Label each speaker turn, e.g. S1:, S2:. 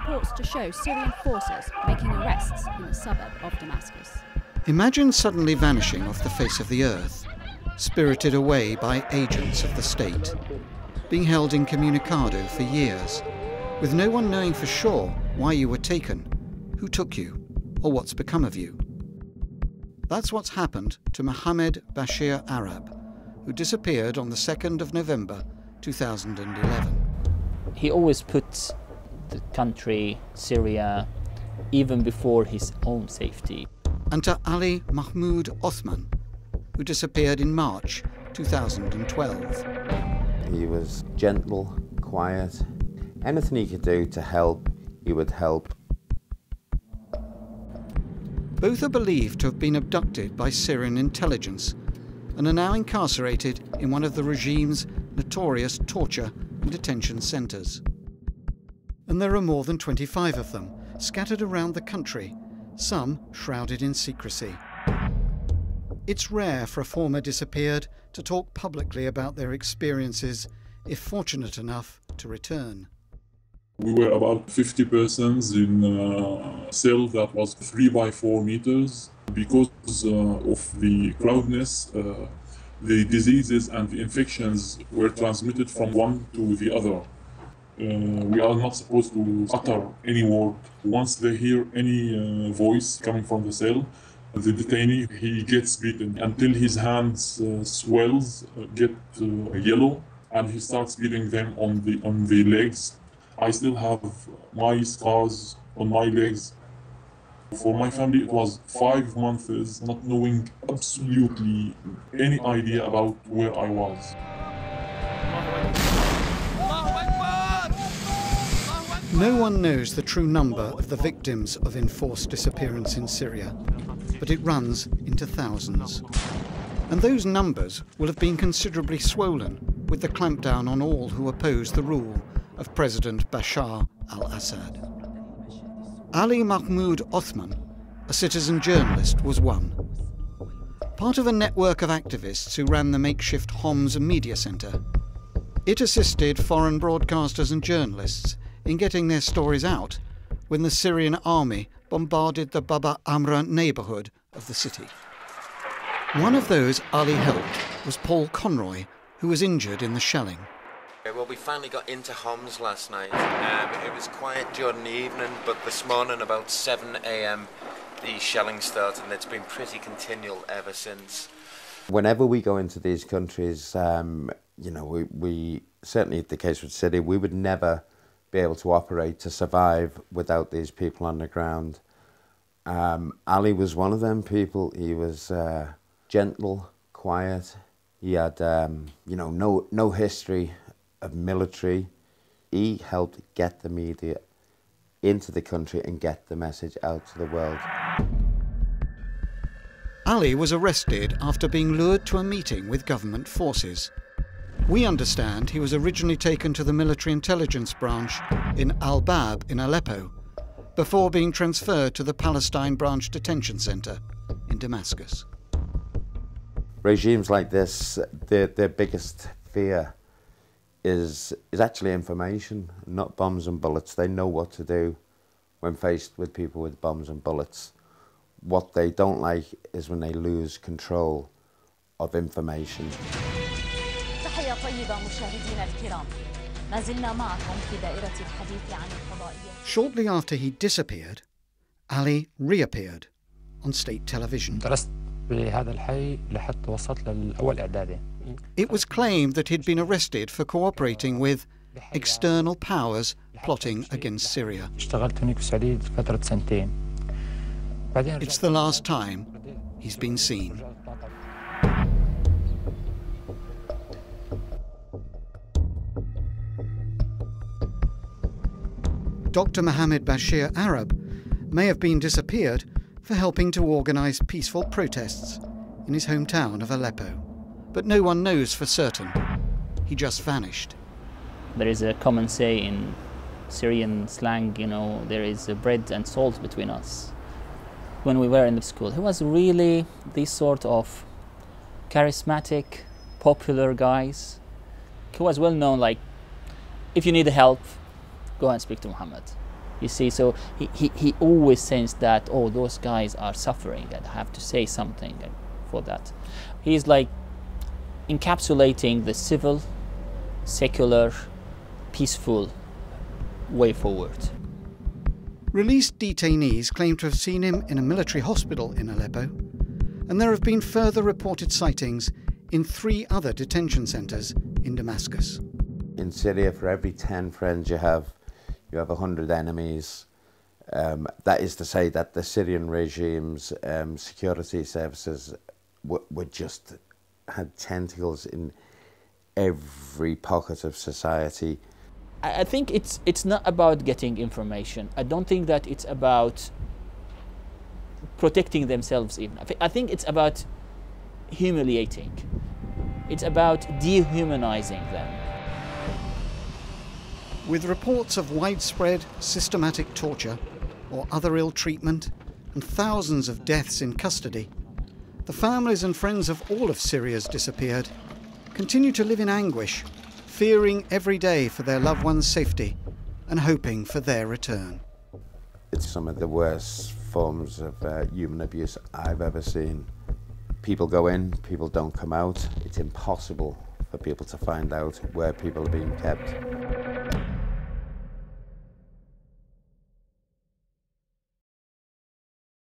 S1: reports to show Syrian forces making arrests in the suburb of Damascus.
S2: Imagine suddenly vanishing off the face of the earth, spirited away by agents of the state, being held incommunicado for years, with no one knowing for sure why you were taken, who took you, or what's become of you. That's what's happened to Mohammed Bashir Arab, who disappeared on the 2nd of November 2011.
S3: He always put the country, Syria, even before his own safety.
S2: And to Ali Mahmoud Othman, who disappeared in March 2012.
S4: He was gentle, quiet. Anything he could do to help, he would help.
S2: Both are believed to have been abducted by Syrian intelligence and are now incarcerated in one of the regime's notorious torture and detention centres. And there are more than 25 of them, scattered around the country, some shrouded in secrecy. It's rare for a former disappeared to talk publicly about their experiences, if fortunate enough to return.
S5: We were about 50 persons in a cell that was 3 by 4 meters. Because of the crowdedness, the diseases and the infections were transmitted from one to the other. We are not supposed to utter any word. Once they hear any voice coming from the cell, the detainee, he gets beaten until his hands swells, get yellow, and he starts beating them on the legs. I still have my scars on my legs. For my family, it was 5 months not knowing absolutely any idea about where I was.
S2: No one knows the true number of the victims of enforced disappearance in Syria, but it runs into thousands. And those numbers will have been considerably swollen with the clampdown on all who oppose the rule of President Bashar al-Assad. Ali Mahmoud Othman, a citizen journalist, was one. Part of a network of activists who ran the makeshift Homs media centre. It assisted foreign broadcasters and journalists in getting their stories out when the Syrian army bombarded the Baba Amra neighbourhood of the city. One of those Ali helped was Paul Conroy, who was injured in the shelling.
S6: Well, we finally got into Homs last night. It was quiet during the evening, but this morning about 7 a.m. the shelling started, and it's been pretty continual ever since.
S4: Whenever we go into these countries, you know, we certainly the case with Syria, we would never be able to operate, to survive without these people on the ground. Ali was one of them people. He was gentle, quiet. He had, you know, no history of military. He helped get the media into the country and get the message out to the world.
S2: Ali was arrested after being lured to a meeting with government forces. We understand he was originally taken to the military intelligence branch in Al-Bab in Aleppo, before being transferred to the Palestine branch detention centre in Damascus.
S4: Regimes like this, their biggest fear is actually information, not bombs and bullets. They know what to do when faced with people with bombs and bullets. What they don't like is when they lose control of information.
S2: Shortly after he disappeared, Ali reappeared on state television. It was claimed that he'd been arrested for cooperating with external powers plotting against Syria. It's the last time he's been seen. Dr. Mohammed Bashir Arab may have been disappeared for helping to organise peaceful protests in his hometown of Aleppo. But no one knows for certain. He just vanished.
S3: There is a common say in Syrian slang, you know, there is bread and salt between us. When we were in the school, he was really this sort of charismatic, popular guys. He was well known, like, if you need help, go and speak to Muhammad. You see, so he always sensed that, oh, those guys are suffering and I have to say something for that. He's like encapsulating the civil, secular, peaceful way forward.
S2: Released detainees claim to have seen him in a military hospital in Aleppo, and there have been further reported sightings in 3 other detention centres in Damascus.
S4: In Syria, for every 10 friends you have 100 enemies. That is to say that the Syrian regime's security services were just had tentacles in every pocket of society.
S3: I think it's not about getting information. I don't think that it's about protecting themselves even. I think it's about humiliating. It's about dehumanizing them.
S2: With reports of widespread systematic torture or other ill treatment and thousands of deaths in custody, the families and friends of all of Syria's disappeared continue to live in anguish, fearing every day for their loved ones' safety and hoping for their return.
S4: It's some of the worst forms of human abuse I've ever seen. People go in, people don't come out. It's impossible for people to find out where people are being kept.